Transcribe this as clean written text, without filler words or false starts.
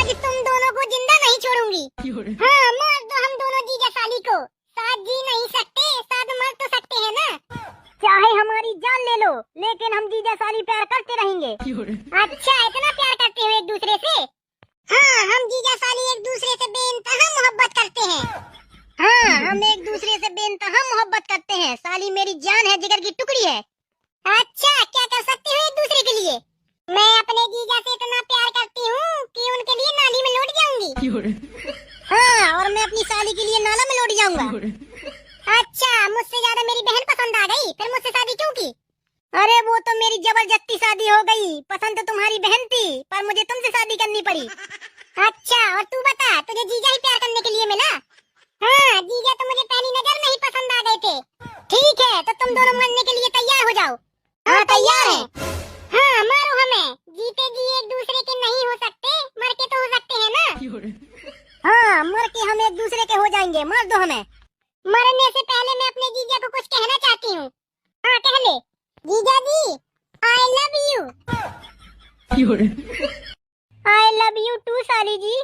आज तुम दोनों को जिंदा नहीं छोड़ूंगी। हाँ, मार दो हम दोनों जीजा साली को। साथ जी नहीं सकते, साथ मर तो सकते हैं ना। चाहे हमारी जान ले लो, लेकिन हम जीजा साली प्यार करते रहेंगे। अच्छा, इतना प्यार करते हो एक दूसरे से? हाँ, हम जीजा साली एक दूसरे से बेइंतहा मोहब्बत करते हैं। हाँ, हम एक दूसरे से बेइंतहा मोहब्बत करते हैं। साली मेरी जान है, जिगर की टुकड़ी है। अच्छा, क्या कर सकते हो एक दूसरे के लिए? मैं अपने जीजा से इतना प्यार करती हूँ कि उनके लिए नाली में लौट जाऊंगी। हाँ, और मैं अपनी साली के लिए नाला में लौट जाऊंगा। अच्छा, मुझसे ज्यादा मेरी बहन पसंद आ गई, फिर मुझसे शादी क्यों की? अरे वो तो मेरी जबरदस्ती शादी हो गई। पसंद तो तुम्हारी बहन थी, पर मुझे तुमसे शादी करनी पड़ी। अच्छा, और तू बता, तुझे जीजा ही प्यार करने के लिए मिला? हाँ, जीजा तो मुझे पहली नजर में ही पसंद आ गए थे। ठीक है, तो तुम दोनों मरने के लिए तैयार हो जाओ। हाँ, तैयार है। हाँ, मारो हमें। जीते जी एक दूसरे के नहीं हो सकते, मर के तो हो सकते हैं ना। हाँ, मर के हम एक दूसरे के हो जाएंगे। मार दो हमें। मरने से पहले मैं अपने जीजा को कुछ कहना चाहती हूँ। हाँ, कह ले। जीजा जी, I love you. I love you too साली जी।